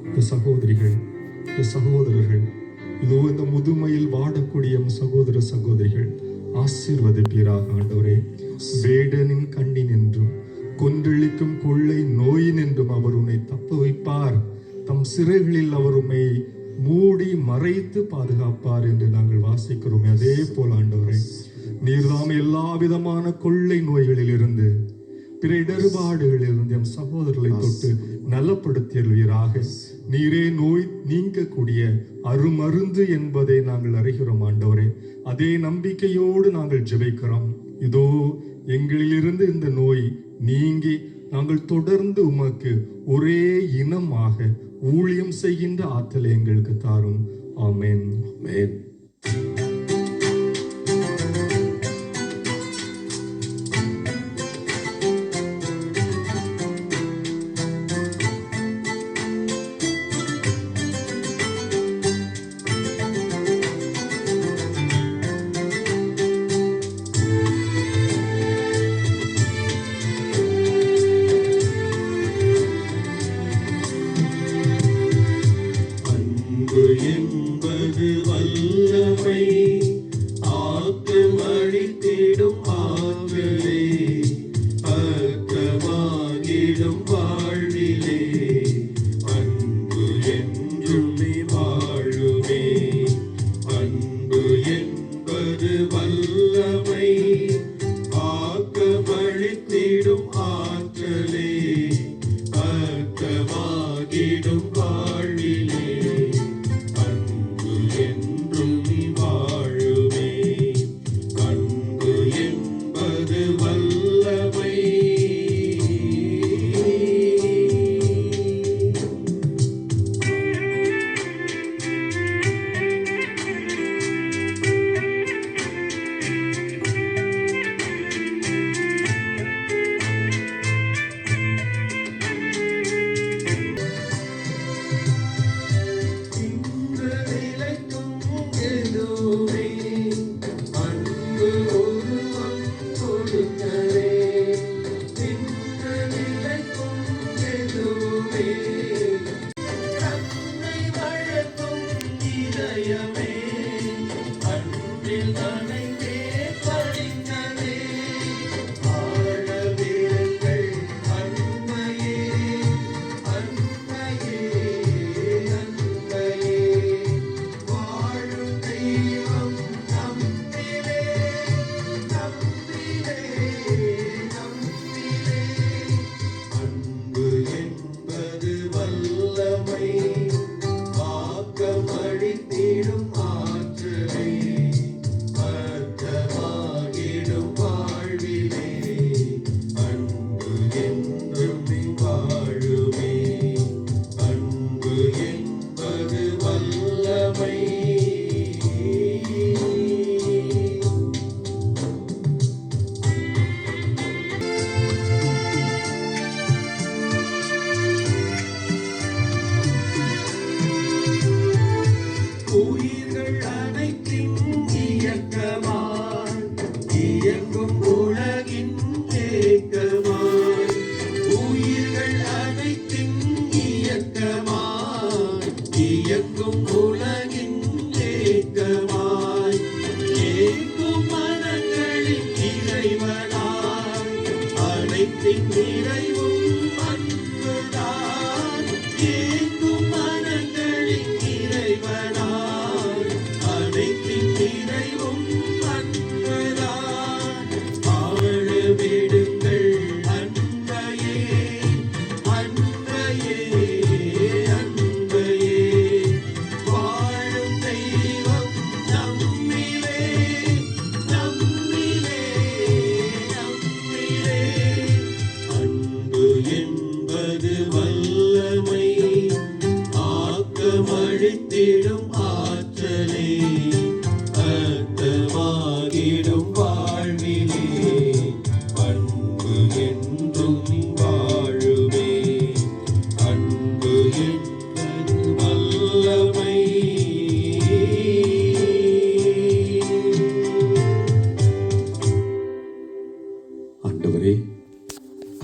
இந்த சகோதரிகள், இந்த சகோதரர்கள், இதோ இந்த முதுமையில் வாடக்கூடிய சகோதர சகோதரிகள் ஆசீர்வதிப்பீராக ஆண்டவரே. வேடனின் கண்ணின் என்றும் கொன்றளிக்கும் கொள்ளை நோயின் என்றும் அவர் உன்னை தப்பு வைப்பார். தம் சிறைகளில் அவர் உம்மை மூடி மறைத்து பாதுகாப்பார் என்று நாங்கள் வாசிக்கிறோம். அதே போல ஆண்டவரே, நீர்தாம் எல்லா விதமான கொள்ளை நோய்களில் இருந்து, பிற இடர்பாடுகளில் இருந்து எம் சகோதரர்களை தொட்டு நலப்படுத்தியல்வீராக. நீரே நோய் நீங்கக்கூடிய அருமருந்து என்பதை நாங்கள் அறிகிறோம் ஆண்டவரே. அதே நம்பிக்கையோடு நாங்கள் ஜெபிக்கிறோம். இதோ எங்களிலிருந்து இந்த நோய் நீங்கி நாங்கள் தொடர்ந்து உமக்கு ஒரே இனமாக ஊழியம் செய்கின்ற ஆற்றலை எங்களுக்கு தாரும். ஆமென், ஆமென். என்பது வல்லமை, ஆக்கமளித்திடும் ஆற்றலே, அக்கமாகிடும் வாழ்விலே, அன்பு என்றுமே வாழுமே. அன்பு என்பது வல்லமை, ஆக்கமளித்திடும் ஆற்றலே, அக்கமாகிடும் வாழ்விலே,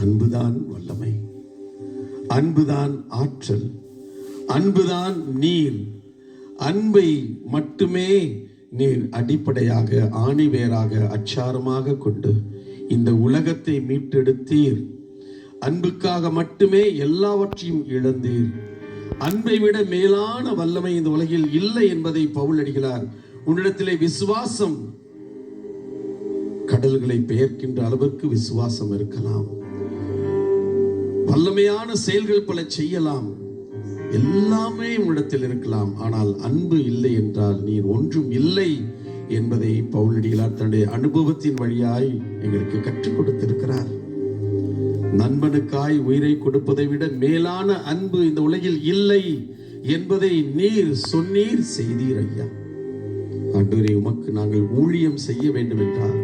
அன்புதான் வல்லமை, அன்புதான் ஆற்றல், அன்புதான் நீர். அன்பை மட்டுமே நீர் அடிப்படையாக, ஆணிவேராக, அச்சாரமாக கொண்டு இந்த உலகத்தை மீட்டெடுத்தீர். அன்புக்காக மட்டுமே எல்லாவற்றையும் இழந்தீர். அன்பை விட மேலான வல்லமை இந்த உலகில் இல்லை என்பதை பவுல் அடிகளார் உன்னிடத்திலே விசுவாசம், கடல்களை பெயர்க்கின்ற அளவிற்கு விசுவாசம் இருக்கலாம், வல்லமையான செயல்கள் பல செய்யலாம், எல்லாமே உன்னிடத்தில் இருக்கலாம், ஆனால் அன்பு இல்லை என்றால் நீர் ஒன்றும் இல்லை என்பதை பவுல் அடிகளார் தன்னுடைய அனுபவத்தின் வழியாய் எங்களுக்கு கற்றுக் கொடுத்திருக்கிறார். நண்பனுக்காய் உயிரை கொடுப்பதை விட மேலான அன்பு இந்த உலகில் இல்லை என்பதை நீர் சொன்னீர், செய்தீர் ஐயா. ஆண்டவரே, உமக்கு நாங்கள் ஊழியம் செய்ய வேண்டும் என்றால்,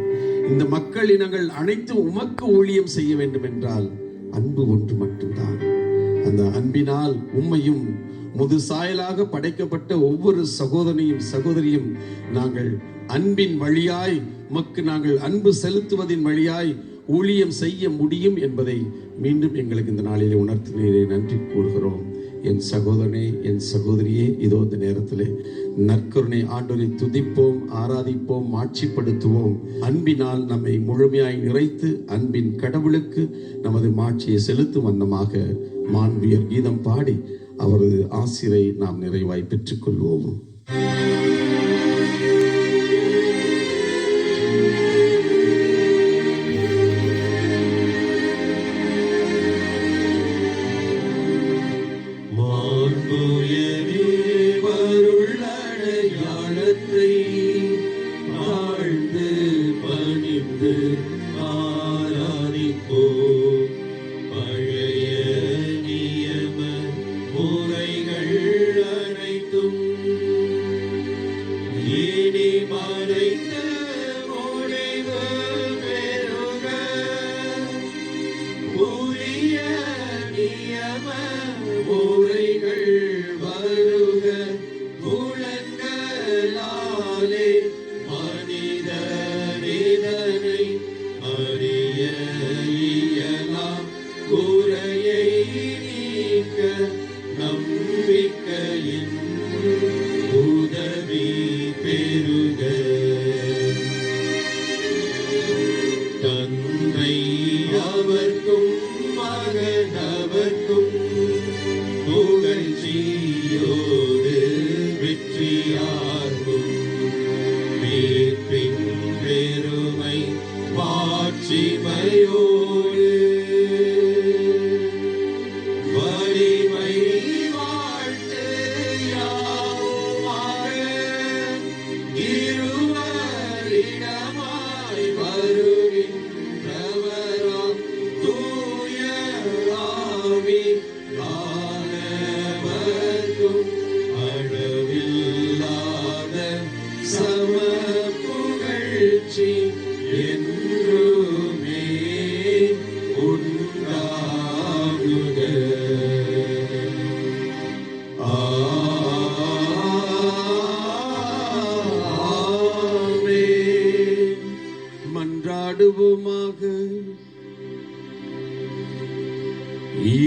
இந்த மக்கள் இனங்கள் அனைத்தும் உமக்கு ஊழியம் செய்ய வேண்டும் என்றால் அன்பு ஒன்று மட்டும்தான். அந்த அன்பினால் உம்மையும் முது சாயலாக படைக்கப்பட்ட ஒவ்வொரு சகோதரனையும் சகோதரியும் நாங்கள் அன்பின் வழியாய், உமக்கு நாங்கள் அன்பு செலுத்துவதின் வழியாய் ஊழியம் செய்ய முடியும் என்பதை மீண்டும் எங்களுக்கு இந்த நாளிலே உணர்த்தினீரே, நன்றி கூறுகிறோம். என் சகோதரனே, என் சகோதரியே, இதோ இந்த நேரத்திலே நற்கருணை ஆண்டவரை துதிப்போம், ஆராதிப்போம், மாட்சிப்படுத்துவோம். அன்பினால் நம்மை முழுமையாய் நிறைத்து அன்பின் கடவுளுக்கு நமது மாட்சியை செலுத்தும் வண்ணமாக மாண்புயர் கீதம் பாடி அவரது ஆசிரை நாம் நிறைவாய் பெற்றுக் கொள்வோம்.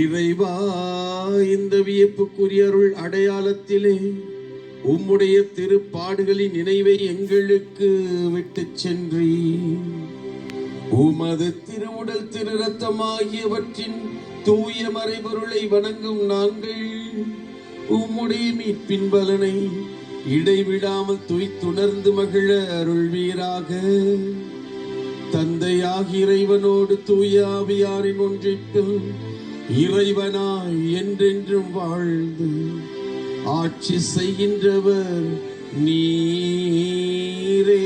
இறைவா, இந்த வியப்புக்குரிய அருள் அடையாளத்திலே உம்முடைய திருப்பாடுகளின் நினைவை எங்களுக்கு விட்டு சென்றி உமது திருவுடல் திரு ரத்தமாகியவற்றின் தூய மறைபொருளை வணங்கும் நாங்கள் உம்முடைய மீட்பின் பலனை இடைவிடாமல் துய்த்துணர்ந்து மகிழ அருள்வீராக. தந்தையாகிய இறைவனோடு தூய ஆவியாரின் ஒன்றிப்பில் இறைவனாய் என்றென்றும் வாழ்ந்து ஆட்சி செய்கின்றவர் நீரே.